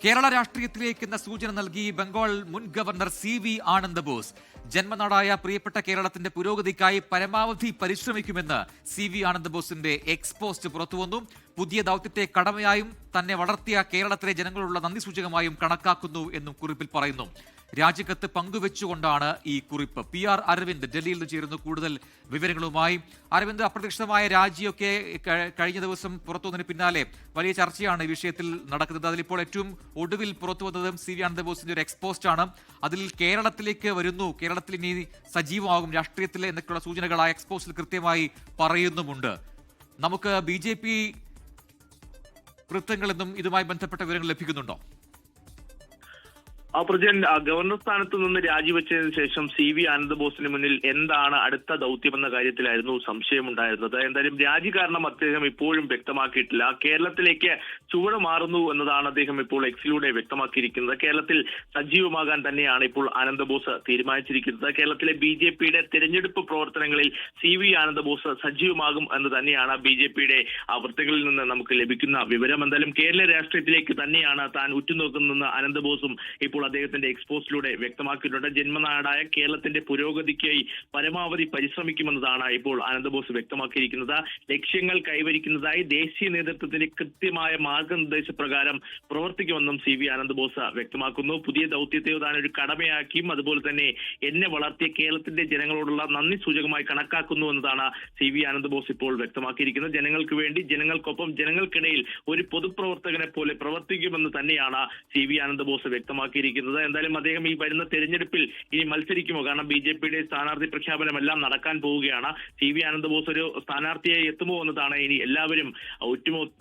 കേരള രാഷ്ട്രീയത്തിലേക്ക് എന്ന സൂചന നൽകി ബംഗാൾ മുൻ ഗവർണർ CV ആനന്ദ് ബോസ്. ജന്മനാടായ പ്രിയപ്പെട്ട കേരളത്തിന്റെ പുരോഗതിക്കായി പരമാവധി പരിശ്രമിക്കുമെന്ന് CV ആനന്ദ് ബോസിന്റെ എക്സ് പോസ്റ്റ് പുറത്തുവന്നു. പുതിയ ദൗത്യത്തെ കടമയായും തന്നെ വളർത്തിയ കേരളത്തിലെ ജനങ്ങളുള്ള നന്ദി സൂചകമായും കണക്കാക്കുന്നു എന്നും കുറിപ്പിൽ പറയുന്നു. രാജിക്കത്ത് പങ്കുവെച്ചുകൊണ്ടാണ് ഈ കുറിപ്പ്. PR അരവിന്ദ് ഡൽഹിയിൽ നിന്ന് ചേരുന്നു കൂടുതൽ വിവരങ്ങളുമായി. അരവിന്ദ്, അപ്രതീക്ഷിതമായ രാജിയൊക്കെ കഴിഞ്ഞ ദിവസം പുറത്തുവന്നതിന് പിന്നാലെ വലിയ ചർച്ചയാണ് ഈ വിഷയത്തിൽ നടക്കുന്നത്. അതിലിപ്പോൾ ഏറ്റവും ഒടുവിൽ പുറത്തു വന്നതും CV ആനന്ദ് ബോസിന്റെ ഒരു എക്സ്പോസ്റ്റ് ആണ്. അതിൽ കേരളത്തിലേക്ക് വരുന്നു, കേരളത്തിൽ ഇനി സജീവമാകും രാഷ്ട്രീയത്തിലെ എന്നൊക്കെയുള്ള സൂചനകൾ ആ എക്സ്പോസ്റ്റിൽ കൃത്യമായി പറയുന്നുമുണ്ട്. നമുക്ക് BJP വൃത്തങ്ങളിൽ നിന്നും ഇതുമായി ബന്ധപ്പെട്ട വിവരങ്ങൾ ലഭിക്കുന്നുണ്ടോ? പ്രജൻ, ഗവർണർ സ്ഥാനത്ത് നിന്ന് രാജിവെച്ചതിന് ശേഷം CV ആനന്ദ് ബോസിന് മുന്നിൽ എന്താണ് അടുത്ത ദൗത്യമെന്ന കാര്യത്തിലായിരുന്നു സംശയമുണ്ടായിരുന്നത്. എന്തായാലും രാജി കാരണം അദ്ദേഹം ഇപ്പോഴും വ്യക്തമാക്കിയിട്ടില്ല. കേരളത്തിലേക്ക് ചുവട് മാറുന്നു എന്നതാണ് അദ്ദേഹം ഇപ്പോൾ എക്സിലൂടെ വ്യക്തമാക്കിയിരിക്കുന്നത്. കേരളത്തിൽ സജീവമാകാൻ തന്നെയാണ് ഇപ്പോൾ ആനന്ദ് ബോസ് തീരുമാനിച്ചിരിക്കുന്നത്. കേരളത്തിലെ BJPയുടെ തെരഞ്ഞെടുപ്പ് പ്രവർത്തനങ്ങളിൽ CV ആനന്ദ് ബോസ് സജീവമാകും എന്ന് തന്നെയാണ് BJPയുടെ വൃത്തങ്ങളിൽ നിന്ന് നമുക്ക് ലഭിക്കുന്ന വിവരം. എന്തായാലും കേരള രാഷ്ട്രീയത്തിലേക്ക് തന്നെയാണ് താൻ ഉറ്റുനോക്കുന്നതെന്ന് ആനന്ദ് ബോസും ഇപ്പോൾ അദ്ദേഹത്തിന്റെ എക്സ്പോസിലൂടെ വ്യക്തമാക്കിയിട്ടുണ്ട്. ജന്മനാടായ കേരളത്തിന്റെ പുരോഗതിക്കായി പരമാവധി പരിശ്രമിക്കുമെന്നതാണ് ഇപ്പോൾ ആനന്ദ് ബോസ് വ്യക്തമാക്കിയിരിക്കുന്നത്. ലക്ഷ്യങ്ങൾ കൈവരിക്കുന്നതായി ദേശീയ നേതൃത്വത്തിന്റെ കൃത്യമായ മാർഗനിർദ്ദേശപ്രകാരം പ്രവർത്തിക്കുമെന്നും CV ആനന്ദ് ബോസ് വ്യക്തമാക്കുന്നു. പുതിയ ദൗത്യത്തെ താൻ ഒരു കടമയാക്കിയും അതുപോലെ തന്നെ എന്നെ വളർത്തിയ കേരളത്തിന്റെ ജനങ്ങളോടുള്ള നന്ദി സൂചകമായി കണക്കാക്കുന്നു എന്നതാണ് CV ആനന്ദ് ബോസ് ഇപ്പോൾ വ്യക്തമാക്കിയിരിക്കുന്നത്. ജനങ്ങൾക്ക് വേണ്ടി, ജനങ്ങൾക്കൊപ്പം, ജനങ്ങൾക്കിടയിൽ ഒരു പൊതുപ്രവർത്തകനെ പോലെ പ്രവർത്തിക്കുമെന്ന് തന്നെയാണ് CV ആനന്ദ് ബോസ് വ്യക്തമാക്കിയിരിക്കുന്നത്. എന്തായാലും അദ്ദേഹം ഈ വരുന്ന തെരഞ്ഞെടുപ്പിൽ ഇനി മത്സരിക്കുമോ? കാരണം BJPയുടെ സ്ഥാനാർത്ഥി പ്രഖ്യാപനമെല്ലാം നടക്കാൻ പോവുകയാണ്. CV ആനന്ദ് ബോസ് ഒരു സ്ഥാനാർത്ഥിയായി എത്തുമോ എന്നതാണ് ഇനി എല്ലാവരും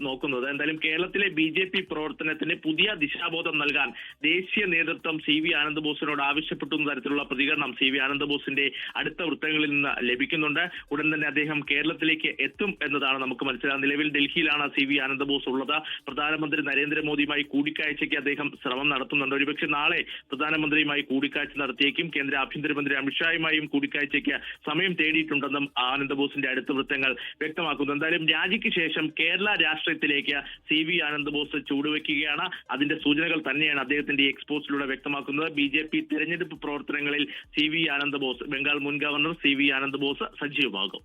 നോക്കുന്നത്. എന്തായാലും കേരളത്തിലെ BJP പ്രവർത്തനത്തിന് പുതിയ ദിശാബോധം നൽകാൻ ദേശീയ നേതൃത്വം CV ആനന്ദ് ബോസിനോട് ആവശ്യപ്പെട്ടുന്ന തരത്തിലുള്ള പ്രതികരണം CV ആനന്ദ് ബോസിന്റെ അടുത്ത വൃത്തങ്ങളിൽ നിന്ന് ലഭിക്കുന്നുണ്ട്. ഉടൻ തന്നെ അദ്ദേഹം കേരളത്തിലേക്ക് എത്തും എന്നതാണ് നമുക്ക് മനസ്സിലാകുന്നത്. നിലവിൽ ഡൽഹിയിലാണ് CV ആനന്ദ് ബോസ് ഉള്ളത്. പ്രധാനമന്ത്രി നരേന്ദ്രമോദിയുമായി കൂടിക്കാഴ്ചയ്ക്ക് അദ്ദേഹം ശ്രമം നടത്തുന്നുണ്ട്. ഒരുപക്ഷെ നാളെ പ്രധാനമന്ത്രിയുമായി കൂടിക്കാഴ്ച നടത്തിയേക്കും. കേന്ദ്ര ആഭ്യന്തരമന്ത്രി അമിത്ഷായുമായും കൂടിക്കാഴ്ചയ്ക്ക് സമയം തേടിയിട്ടുണ്ടെന്നും ആനന്ദ് ബോസിന്റെ അടുത്ത വൃത്തങ്ങൾ വ്യക്തമാക്കുന്നു. എന്തായാലും രാജിക്ക് ശേഷം കേരള രാഷ്ട്രീയത്തിലേക്ക് CV ആനന്ദ് ബോസ് ചൂടുവെക്കുകയാണ്. അതിന്റെ സൂചനകൾ തന്നെയാണ് അദ്ദേഹത്തിന്റെ എക്സ്പോസിലൂടെ വ്യക്തമാക്കുന്നത്. BJP തെരഞ്ഞെടുപ്പ് പ്രവർത്തനങ്ങളിൽ CV ആനന്ദ് ബോസ്, ബംഗാൾ മുൻ ഗവർണർ CV ആനന്ദ് ബോസ് സജീവമാകും.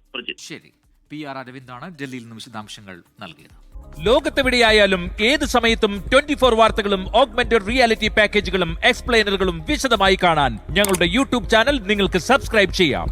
ശരി, PR അരവിന്ദാണ് ഡൽഹിയിൽ നിന്ന് വിശദാംശങ്ങൾ നൽകിയത്. ലോകത്തെവിടെയായാലും ഏത് സമയത്തും 24 വാർത്തകളും ഓഗ്മെന്റഡ് റിയാലിറ്റി പാക്കേജുകളും എക്സ്പ്ലെയിനറുകളും വിശദമായി കാണാൻ ഞങ്ങളുടെ YouTube ചാനൽ നിങ്ങൾക്ക് സബ്സ്ക്രൈബ് ചെയ്യാം.